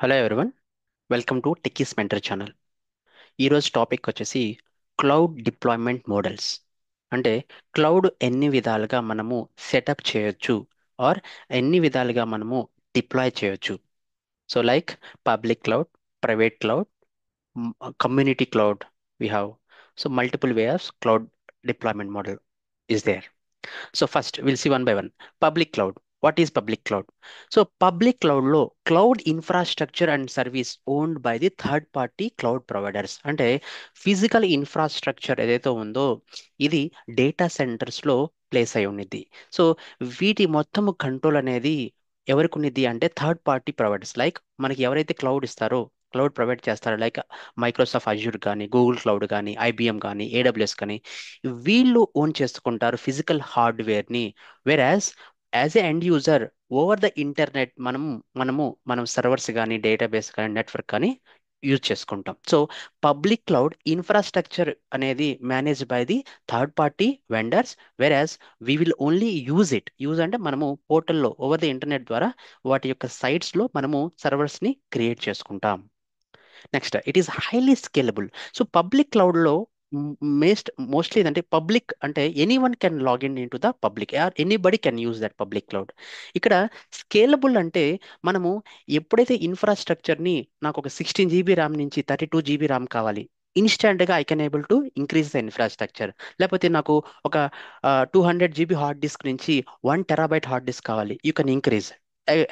Hello everyone, welcome to techies mentor channel. ఈరోజు topic వచ్చేసి cloud deployment models. అంటే cloud ఎన్ని విధాలుగా మనము సెటప్ చేయొచ్చు ఆర్ ఎన్ని విధాలుగా మనము డిప్లాయ్ చేయొచ్చు. So like public cloud, private cloud, community cloud we have. So multiple ways cloud deployment model is there. So first we'll see one by one. Public cloud. What is public cloud? So public cloud లో cloud infrastructure and service owned by the third party cloud providers. అంటే physical infrastructure ఏదైతే ఉందో ఇది data centres లో place అయి ఉన్నది. So వీటి మొత్తం కంట్రోల్ అనేది ఎవరికి ఉన్నది అంటే థర్డ్ పార్టీ ప్రొవైడర్స్. లైక్ మనకి ఎవరైతే క్లౌడ్ ఇస్తారో, క్లౌడ్ ప్రొవైడ్ చేస్తారో, లైక్ మైక్రోసాఫ్ట్ అజ్యూర్ కానీ, గూగుల్ క్లౌడ్ కానీ, ఐబిఎం కానీ, ఏడబ్ల్యూఎస్ కానీ, వీళ్ళు ఓన్ చేసుకుంటారు ఫిజికల్ హార్డ్వేర్ని. వెరాజ్ as a end user over the internet మనం సర్వర్స్ కానీ, డేటాబేస్ కానీ, నెట్వర్క్ కానీ యూజ్ చేసుకుంటాం. సో పబ్లిక్ క్లౌడ్ ఇన్ఫ్రాస్ట్రక్చర్ అనేది manage by the third party vendors. వెరాజ్ వి విల్ ఓన్లీ యూజ్ అంటే మనము పోర్టల్లో ఓవర్ ది ఇంటర్నెట్ ద్వారా వాటి యొక్క సైట్స్లో మనము సర్వర్స్ని క్రియేట్ చేసుకుంటాం. Next, it is highly scalable. So public క్లౌడ్లో మోస్ట్లీ ఏంటంటే పబ్లిక్ అంటే any one can login in to the public or anybody can use that public cloud. ఇక్కడ స్కేలబుల్ అంటే మనము ఎప్పుడైతే ఇన్ఫ్రాస్ట్రక్చర్ని నాకు ఒక 16 GB ర్యామ్ నుంచి 32 GB ర్యామ్ కావాలి, ఇన్స్టెంట్గా I can able to increase the infrastructure. లేకపోతే నాకు ఒక 200 GB హార్డ్ డిస్క్ నుంచి 1 TB హార్డ్ డిస్క్ కావాలి, యూ కెన్ ఇంక్రీజ్.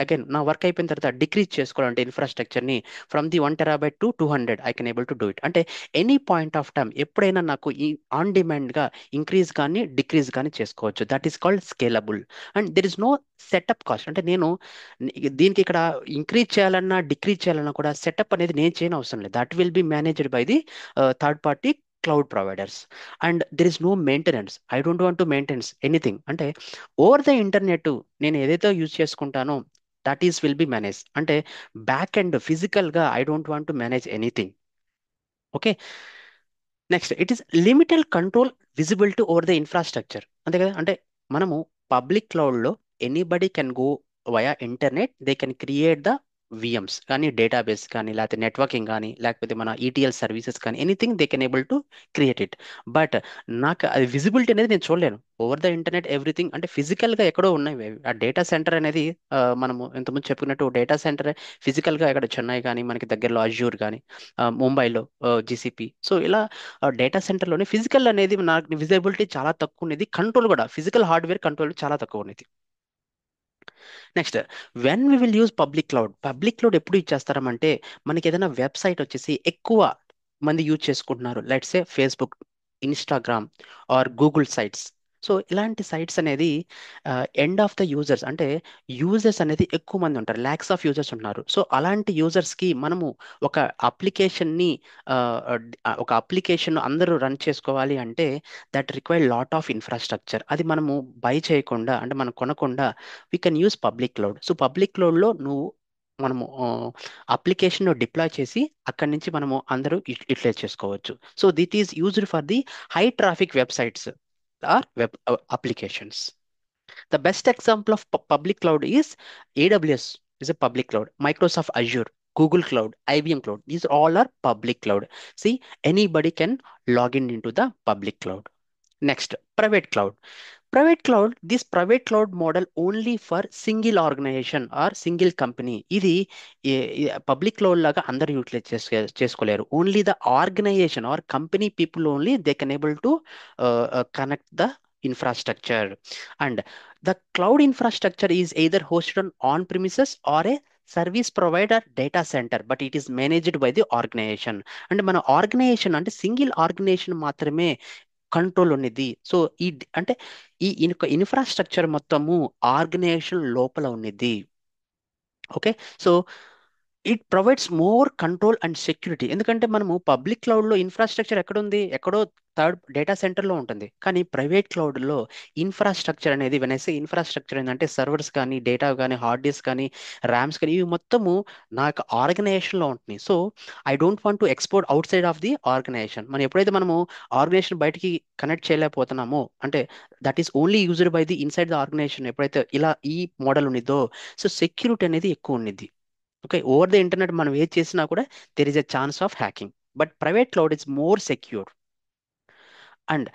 అగైన్ నా వర్క్ అయిపోయిన తర్వాత డిక్రీజ్ చేసుకోవాలంటే ఇన్ఫ్రాస్ట్రక్చర్ని from the 1 TB to 200 I can able to do it. అంటే ఎనీ పాయింట్ ఆఫ్ టైం ఎప్పుడైనా నాకు ఈ ఆన్ డిమాండ్గా ఇంక్రీజ్ కానీ డిక్రీజ్ కానీ చేసుకోవచ్చు. That is called scalable. And there is no setup cost. అంటే నేను దీనికి ఇక్కడ ఇంక్రీజ్ చేయాలన్నా డిక్రీజ్ చేయాలన్నా కూడా సెటప్ అనేది నేను చేయని అవసరం లేదు. That will be managed by the third party cloud providers. And there is no maintenance. I don't want to maintains anything. అంటే ఓవర్ ద ఇంటర్నెట్ నేను ఏదైతే యూజ్ చేసుకుంటానో that is will be manage. అంటే బ్యాక్ ఎండ్ ఫిజికల్గా I don't want to manage anything. Okay. Next, it is limited control visibility over the infrastructure. అంతే కదా. అంటే మనము పబ్లిక్ క్లౌడ్లో anybody can go via internet, they can create the VMs కానీ, database కానీ, లేకపోతే నెట్వర్కింగ్ కానీ, లేకపోతే మన ఈటీఎల్ సర్వీసెస్ కానీ, anything they can able to create it. But నాకు అది విజిబిలిటీ అనేది నేను చూడలేను ఓవర్ ద ఇంటర్నెట్. ఎవ్రీథింగ్ అంటే ఫిజికల్గా ఎక్కడో ఉన్నాయి అవి. ఆ డేటా సెంటర్ అనేది మనము ఇంతకుముందు చెప్పుకున్నట్టు డేటా సెంటర్ ఫిజికల్గా ఎక్కడ చెన్నై కానీ, మనకి దగ్గరలో అజ్యూర్ కానీ, ముంబైలో జీసీపీ. సో ఇలా డేటా సెంటర్లోనే ఫిజికల్ అనేది నాకు విజిబిలిటీ చాలా తక్కువ ఉన్నది, కంట్రోల్ కూడా ఫిజికల్ హార్డ్వేర్ కంట్రోల్ చాలా తక్కువ ఉన్నది. Next, when we will use public cloud ఎప్పుడు యూజ్ చేస్తారంటే మనకి ఏదైనా వెబ్సైట్ వచ్చేసి ఎక్కువ మంది యూజ్ చేసుకుంటున్నారు, let's say Facebook, Instagram or Google sites. So ఇలాంటి సైట్స్ అనేది ఎండ్ ఆఫ్ ద యూజర్స్ అంటే యూజర్స్ అనేది ఎక్కువ మంది ఉంటారు, ల్యాక్స్ ఆఫ్ యూజర్స్ ఉన్నారు. సో అలాంటి యూజర్స్కి మనము ఒక అప్లికేషన్ని ఒక అప్లికేషన్ అందరూ రన్ చేసుకోవాలి అంటే that require lot of infrastructure. అది మనము బై చేయకుండా అంటే మనం కొనకుండా we can use public cloud. So public క్లౌడ్లో నువ్వు మనము అప్లికేషన్ డిప్లాయ్ చేసి అక్కడి నుంచి మనము అందరూ యూటిలైజ్ చేసుకోవచ్చు. So that is used for the high traffic websites or web applications. The best example of public cloud is AWS is a public cloud, Microsoft Azure, Google Cloud, IBM Cloud. These all are public cloud. See, anybody can log in into the public cloud. Next, private cloud. This private cloud model only for single organization or single company. ఇది public cloud లాగా అందరు utilise చేసుకోలేరు. Only the organisation or company people only they can able to connect the infrastructure. And the cloud infrastructure is either hosted on premises or a service provider data centre, but it is managed by the organisation. అంటే మన organisation అంటే single organisation మాత్రమే control ఉన్నది. So అంటే ఈ infrastructure మొత్తము organisation లోపల ఉన్నది. Okay. So it provides more control and security. ఎందుకంటే మనము పబ్లిక్ క్లౌడ్లో ఇన్ఫ్రాస్ట్రక్చర్ ఎక్కడుంది, ఎక్కడో థర్డ్ డేటా సెంటర్లో ఉంటుంది. కానీ ప్రైవేట్ క్లౌడ్లో ఇన్ఫ్రాస్ట్రక్చర్ అనేది వెనసే ఇన్ఫ్రాస్ట్రక్చర్ ఏంటంటే సర్వర్స్ కానీ, డేటా కానీ, హార్డ్ డిస్క్ కానీ, ర్యామ్స్ కానీ, ఇవి మొత్తము నాకు ఆర్గనైజేషన్లో ఉంటుంది. So I don't want to export outside of the organization. మనం ఎప్పుడైతే మనము ఆర్గనైజేషన్ బయటికి కనెక్ట్ చేయలేకపోతున్నామో అంటే that is only used by the inside the organization. ఎప్పుడైతే ఇలా ఈ మోడల్ ఉన్నదో సో సెక్యూరిటీ అనేది ఎక్కువ ఉన్నది. ఓకే, ఓవర్ ద ఇంటర్నెట్ మనం ఏది చేసినా కూడా there is a chance of hacking. But private cloud is more secure and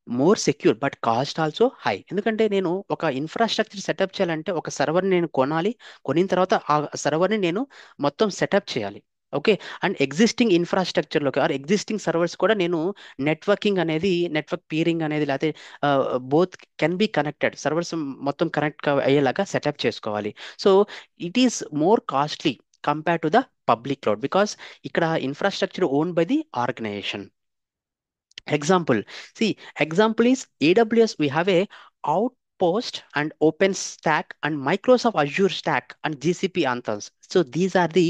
more secure, but cost also high. ఎందుకంటే నేను ఒక ఇన్ఫ్రాస్ట్రక్చర్ సెటప్ చేయాలంటే ఒక సర్వర్ని నేను కొనాలి. కొనిన తర్వాత ఆ సర్వర్ని నేను మొత్తం సెటప్ చేయాలి. ఓకే, అండ్ ఎగ్జిస్టింగ్ ఇన్ఫ్రాస్ట్రక్చర్లోకి ఆర్ ఎగ్జిస్టింగ్ సర్వర్స్ కూడా నేను నెట్వర్కింగ్ అనేది, నెట్వర్క్ పీరింగ్ అనేది, లేకపోతే both can be connected servers మొత్తం కనెక్ట్ అయ్యేలాగా సెటప్ చేసుకోవాలి. So it is more costly compare to the public cloud, because ఇక్కడ infrastructure own by the organisation. Example. See, example is AWS. We have a Outpost and OpenStack and Microsoft Azure Stack and GCP Anthos. So these are the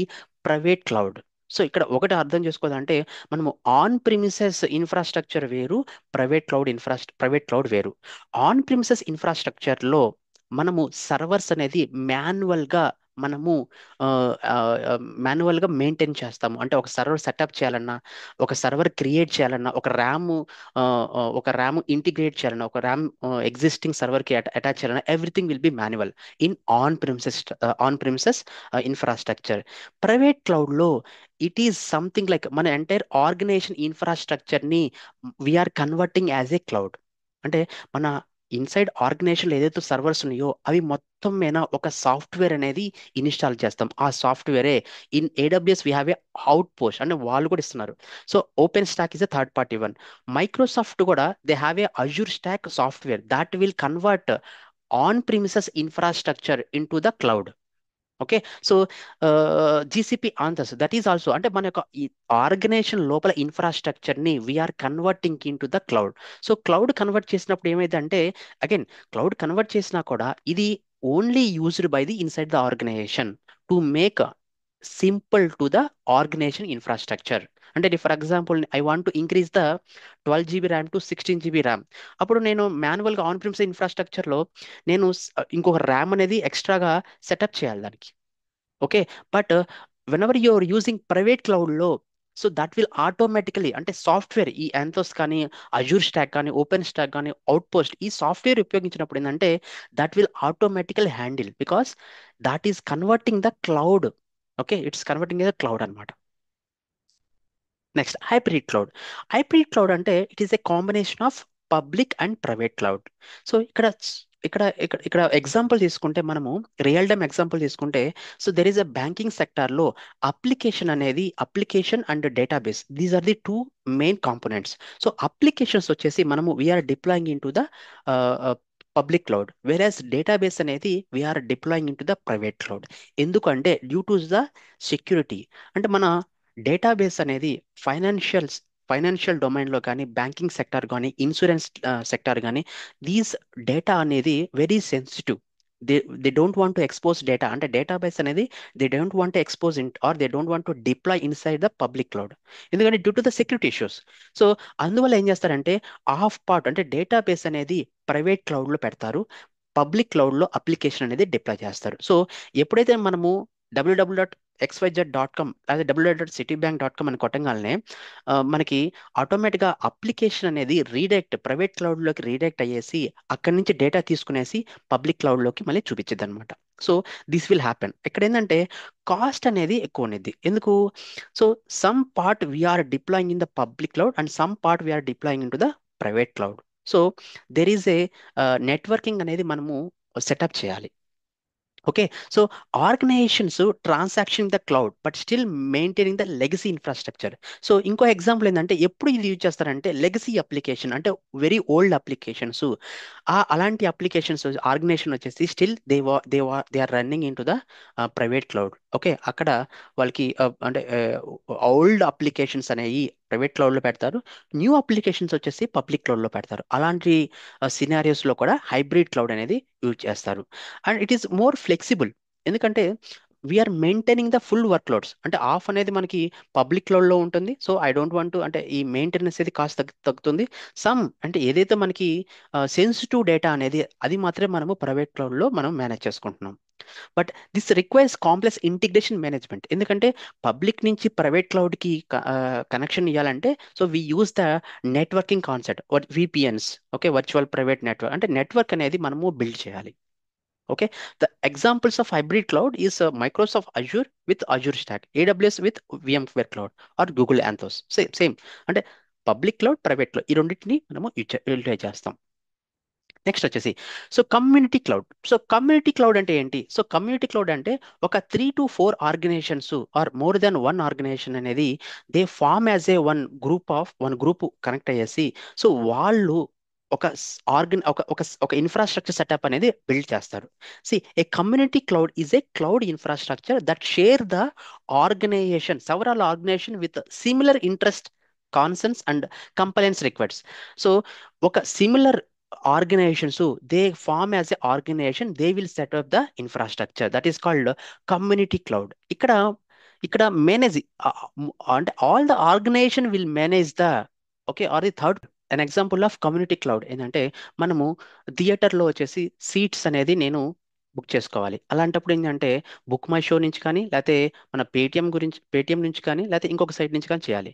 private cloud. So ఇక్కడ ఒకటి అర్థం చేసుకోవాలంటే మనము on premises infrastructure వేరు, private cloud వేరు. On premises ఇన్ఫ్రాస్ట్రక్చర్లో మనము servers అనేది మాన్యువల్గా మనము మాన్యువల్గా మెయింటైన్ చేస్తాము. అంటే ఒక సర్వర్ సెటప్ చేయాలన్నా, ఒక సర్వర్ క్రియేట్ చేయాలన్నా, ఒక ర్యామ్ ఇంటిగ్రేట్ చేయాలన్నా, ఒక ర్యామ్ ఎగ్జిస్టింగ్ సర్వర్కి అటాచ్ చేయాలన్నా, everything will be manual in on premises infrastructure. Private క్లౌడ్లో ఇట్ ఈస్ సంథింగ్ లైక్ మన ఎంటైర్ ఆర్గనైజేషన్ ఇన్ఫ్రాస్ట్రక్చర్ని we are converting as a cloud. అంటే మన ఇన్సైడ్ ఆర్గనైజేషన్లో ఏదైతే సర్వర్స్ ఉన్నాయో అవి మొత్తం మీద ఒక సాఫ్ట్వేర్ అనేది ఇన్స్టాల్ చేస్తాం. ఆ సాఫ్ట్వేరే in AWS we have a out post అంటే వాళ్ళు కూడా ఇస్తున్నారు. So open stack is a third party one. Microsoft కూడా they have a Azure stack software that will convert on premises infrastructure in to the cloud. Okay, so GCP answers that is also, అంటే మన యొక్క ఈ organization లోపల infrastructure ని we are converting in to the cloud. So cloud convert చేసినప్పుడు ఏమైందంటే, again cloud convert చేసినా కూడా ఇది only used by the inside the organization to make simple to the organization infrastructure. అంటే for example I want to increase the 12 GB RAM to 16 GB RAM. అప్పుడు నేను మాన్యువల్గా on Prim's ఇన్ఫ్రాస్ట్రక్చర్లో నేను ఇంకొక RAM అనేది ఎక్స్ట్రాగా సెటప్ చేయాలి దానికి. Okay, but whenever you are using private క్లౌడ్లో, సో దట్ విల్ ఆటోమేటికలీ అంటే సాఫ్ట్వేర్ ఈ యాంథోస్ కానీ, అజూర్ స్టాక్ కానీ, ఓపెన్ స్టాక్ కానీ, అవుట్ పోస్ట్ ఈ సాఫ్ట్వేర్ ఉపయోగించినప్పుడు ఏంటంటే that will automatical handle because that is converting the cloud. Okay, it's converting the cloud అనమాట. Next hybrid cloud. Hybrid cloud అంటే it is a combination of public and private cloud. So ఇక్కడ example తీసుకుంటే మనము real time example తీసుకుంటే, so there is a banking సెక్టార్లో application and database, these are the two main components. So applications వచ్చేసి మనము we are deploying in to the public cloud, whereas database అనేది we are deploying in to the private cloud. ఎందుకంటే due to the security. అంటే మన database అనేది financials financial డొమైన్లో కానీ, banking sector కానీ, ఇన్సూరెన్స్ సెక్టార్ కానీ, దీస్ డేటా అనేది very sensitive. They they don't want to expose data, అంటే డేటాబేస్ అనేది they don't want to expose in or they don't want to deploy inside the public cloud, ఎందుకంటే due to the security issues. So అందువల్ల ఏం చేస్తారంటే half part అంటే database అనేది private క్లౌడ్లో పెడతారు, పబ్లిక్ క్లౌడ్లో అప్లికేషన్ అనేది డిప్లాయ్ చేస్తారు. సో ఎప్పుడైతే మనము www.xyz.com లేదా www.citibank.com అని కొట్టగానే మనకి ఆటోమేటిక్గా అప్లికేషన్ అనేది ప్రైవేట్ క్లౌడ్లోకి రీడైరెక్ట్ అయ్యేసి అక్కడి నుంచి డేటా తీసుకునేసి పబ్లిక్ క్లౌడ్లోకి మళ్ళీ చూపించింది అనమాట. So this will happen. ఇక్కడ ఏంటంటే కాస్ట్ అనేది ఎక్కువ ఉన్నది. ఎందుకు? So some part we are deploying in the public cloud and some part we are deploying in to the private cloud. So there is a networking అనేది మనము సెటప్ చేయాలి. Okay, so organizations transaction the cloud but still maintaining the legacy infrastructure. So ఇంకో example ఏంటంటే ఎప్పుడు ఇది use చేస్తారంటే legacy application అంటే very old applications. అలాంటి అప్లికేషన్స్ ఆర్గనైజేషన్ వచ్చేసి still they are running in to the private cloud. Okay, అక్కడ వాళ్ళకి అంటే ఓల్డ్ అప్లికేషన్స్ అనేవి ప్రైవేట్ క్లౌడ్లో పెడతారు, న్యూ అప్లికేషన్స్ వచ్చేసి పబ్లిక్ క్లౌడ్లో పెడతారు. అలాంటి సినారియోస్లో కూడా హైబ్రిడ్ క్లౌడ్ అనేది యూజ్ చేస్తారు. And it is more flexible, ఎందుకంటే we are maintaining the full workloads. అంటే ఆఫ్ అనేది మనకి పబ్లిక్ క్లౌడ్లో ఉంటుంది. సో ఐ డోంట్ వాంట్ అంటే ఈ మెయింటెనెన్స్ అనేది కాస్ట్ తగ్గుతుంది. సమ్ అంటే ఏదైతే మనకి సెన్సిటివ్ డేటా అనేది అది మాత్రమే మనము ప్రైవేట్ క్లౌడ్లో మనం మేనేజ్ చేసుకుంటున్నాం. But this requires complex integration management, ఎందుకంటే పబ్లిక్ నుంచి ప్రైవేట్ క్లౌడ్కి కనెక్షన్ ఇవ్వాలంటే so we use the networking concept VPNs. Okay, virtual private network అంటే నెట్వర్క్ అనేది మనము బిల్డ్ చేయాలి. Okay, the examples of hybrid cloud is Microsoft Azure with Azure Stack, AWS with VMware Cloud, or Google Anthos. Same అంటే public cloud, private cloud ఈ రెండింటిని మనము utilise చేస్తాం. Next వచ్చేసి కమ్యూనిటీ క్లౌడ్ అంటే ఏంటి? కమ్యూనిటీ క్లౌడ్ అంటే ఒక 3 to 4 organizations or more than one organization అనేది they form as a one group connect అయ్యేసి, వాళ్ళు ఒక ఒక ఇన్ఫ్రాస్ట్రక్చర్ సెటప్ అనేది బిల్డ్ చేస్తారు. A community cloud is a cloud infrastructure that share the several organization with similar interest, concerns and compliance requests. So ఒక similar organizations, they form as a organization, they will set up the infrastructure that is called community cloud. ఇక్కడ manage అంటే all the organization will manage the, okay, or the third. An example of community cloud ఏంటంటే మనము థియేటర్లో వచ్చేసి seats అనేది నేను book చేసుకోవాలి. అలాంటప్పుడు ఏంటంటే బుక్ మై షో నుంచి కానీ, లేకపోతే మన పేటిఎం నుంచి కానీ, లేకపోతే ఇంకొక సైట్ నుంచి కానీ చేయాలి.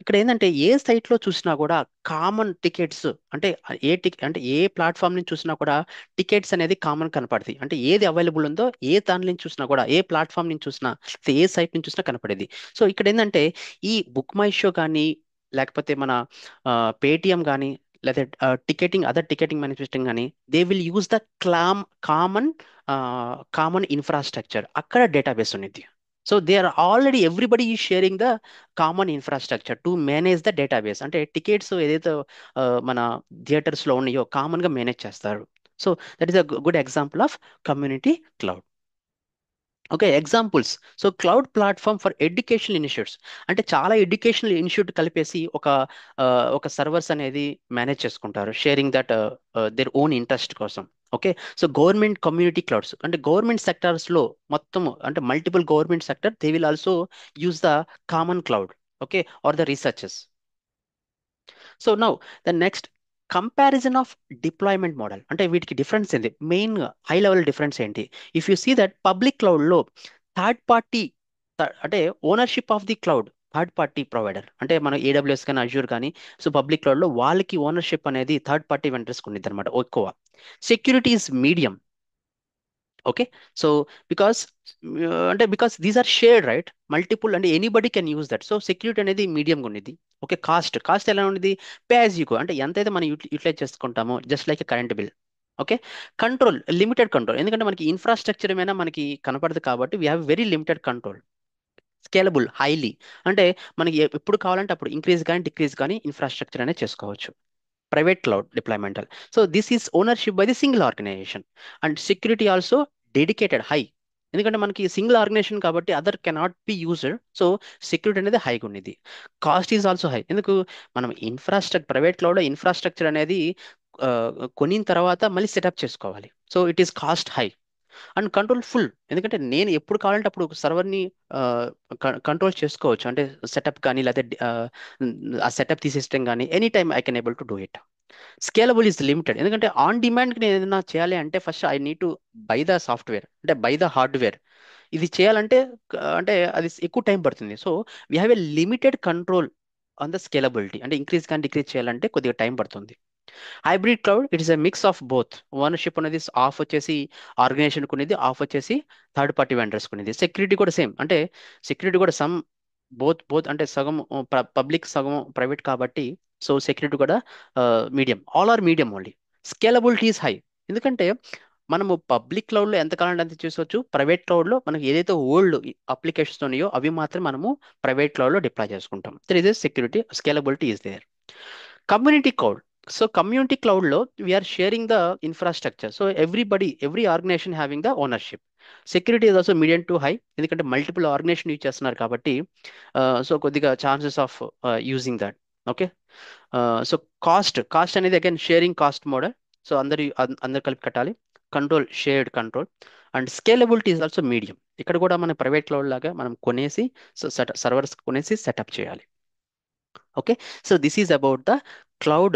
ఇక్కడ ఏంటంటే ఏ సైట్లో చూసినా కూడా కామన్ టికెట్స్, అంటే అంటే ఏ ప్లాట్ఫామ్ నుంచి చూసినా కూడా టికెట్స్ అనేది కామన్ కనపడుతుంది. అంటే ఏది అవైలబుల్ ఉందో ఏ దాని నుంచి చూసినా కూడా, ఏ ప్లాట్ఫామ్ నుంచి చూసినా, ఏ సైట్ నుంచి చూసినా కనపడేది. ఇక్కడ ఏంటంటే ఈ బుక్ మై షో కానీ, లేకపోతే మన పేటిఎం కానీ, లేదా అదర్ టికెటింగ్ మేనిఫెస్టింగ్ కానీ, they will use the common common infrastructure. అక్కడ డేటాబేస్ ఉన్నది. దే ఆర్ ఆల్రెడీ ఎవ్రీబడి ఈ sharing the common infrastructure to manage the database. అంటే టికెట్స్ ఏదైతే మన థియేటర్స్లో ఉన్నాయో కామన్గా మేనేజ్ చేస్తారు. So that is a good example of community cloud. Okay, examples. Cloud platform for educational initiates అంటే చాలా ఎడ్యుకేషనల్ ఇనిషియేట్ కలిపేసి ఆ, ఒక సర్వర్స్ అనేది మేనేజ్ చేసుకుంటారు, sharing that their own interest కోసం. ఓకే, గవర్నమెంట్ కమ్యూనిటీ క్లౌడ్స్ అంటే గవర్నమెంట్ సెక్టార్స్లో మొత్తం, అంటే multiple government sector, they will also use the common cloud. Okay, or the researches. Now the next, comparison of deployment model అంటే వీటికి difference ఏంటి, main high level difference ఏంటి? If you see that public క్లౌడ్లో third party, అంటే ownership of the cloud third party provider, అంటే మన AWS కానీ Azure కానీ, పబ్లిక్ క్లౌడ్లో వాళ్ళకి ఓనర్షిప్ అనేది థర్డ్ పార్టీ వెండర్స్కి ఉంది అనమాట ఎక్కువ. Security is medium. Okay, so because because these are shared, right, multiple, అంటే anybody can use that. Security అనేది మీడియంగా ఉండేది. ఓకే, కాస్ట్ ఎలా ఉండేది? పే యాజ్ యూ గో, అంటే ఎంతైతే మనం యూటిలైజ్ చేసుకుంటామో, just like current bill. Okay, control, limited control, ఎందుకంటే మనకి ఇన్ఫ్రాస్ట్రక్చర్ ఏమైనా మనకి కనపడదు కాబట్టి we have very limited control. Scalable, highly, అంటే మనకి ఎప్పుడు కావాలంటే అప్పుడు ఇంక్రీజ్ కానీ డిక్రీజ్ కానీ ఇన్ఫ్రాస్ట్రక్చర్ అనేది చేసుకోవచ్చు. ప్రైవేట్ క్లౌడ్ డిప్లాయ్మెంటల్. This is ownership by the single organization. And security also dedicated, high, ఎందుకంటే మనకి సింగిల్ ఆర్గనైజేషన్ కాబట్టి other cannot be used. Security అనేది హైగా ఉండేది. కాస్ట్ ఈజ్ ఆల్సో హై, ఎందుకు మనం ప్రైవేట్ క్లౌడ్ ఇన్ఫ్రాస్ట్రక్చర్ అనేది ఆ, కొనిన తర్వాత మళ్ళీ సెటప్ చేసుకోవాలి. It is cost high. And control full, ఎందుకంటే నేను ఎప్పుడు కావాలంటే అప్పుడు సర్వర్ని కంట్రోల్ చేసుకోవచ్చు, అంటే సెటప్ కానీ, లేకపోతే ఆ సెటప్ తీసేయడం కానీ, any time I can able to do it. Scalable is limited, ఎందుకంటే ఆన్ డిమాండ్కి నేను ఏదైనా చేయాలి అంటే first I need to buy the software, అంటే బై ద హార్డ్వేర్. ఇది చేయాలంటే అంటే అది ఎక్కువ టైం పడుతుంది. We have a limited control on the scalability, అంటే ఇంక్రీజ్ కానీ డిక్రీజ్ చేయాలంటే కొద్దిగా టైం పడుతుంది. Hybrid cloud it is a mix of both. Ownership అనేది ఆఫ్ వచ్చేసి ఆర్గనైజేషన్ కొనేది, ఆఫ్ వచ్చేసి థర్డ్ పార్టీ వెండర్స్ కొనేది. సెక్యూరిటీ కూడా సేమ్, అంటే సెక్యూరిటీ కూడా సమ్ బోత్ బోత్ అంటే సగం పబ్లిక్ సగం ప్రైవేట్ కాబట్టి, సెక్యూరిటీ కూడా medium, all are medium only. Scalability is high, ఎందుకంటే మనము పబ్లిక్ క్లౌడ్లో ఎంత కావాలంటే అంత చేసుకోవచ్చు. ప్రైవేట్ క్లౌడ్లో మనకి ఏదైతే ఓల్డ్ అప్లికేషన్స్ ఉన్నాయో అవి మాత్రం మనము ప్రైవేట్ క్లౌడ్లో డిప్లాయ్ చేసుకుంటాం. There is security, scalability is there. Community cloud. Community క్లౌడ్లో we are sharing the infrastructure. Every organization having the ownership. Security is also medium to high, ఎందుకంటే మల్టిపుల్ ఆర్గనైజేషన్ యూజ్ చేస్తున్నారు కాబట్టి, కొద్దిగా chances of using that. Okay, so cost అనేది again sharing cost model. అందరు కలిపి కట్టాలి. Control, shared control. And scalability is also medium. ఇక్కడ కూడా మన ప్రైవేట్ క్లౌడ్ లాగా మనం కొనేసి, సర్వర్స్ కొనేసి సెటప్ చేయాలి. Okay, this is about the cloud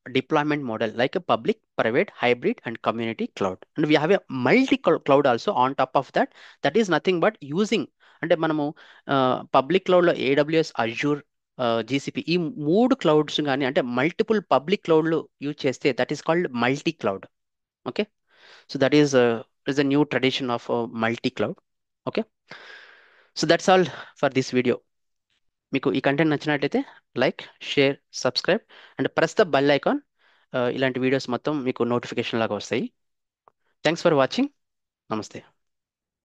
deployment model, like a public, private, hybrid, and community cloud. And we have a multi cloud also on top of that. That is nothing but using, అంటే మనము public క్లౌడ్లో AWS, Azure, GCP ఈ మూడు clouds కానీ, అంటే multiple public క్లౌడ్లు use చేస్తే that is called multi cloud. Okay, that is it's a new tradition of multi cloud. Okay, so that's all for this video. మీకు ఈ content నచ్చినట్లయితే like, share, subscribe and press the bell icon. ఇలాంటి videos మొత్తం మీకు notification లాగా వస్తాయి. Thanks for watching. నమస్తే.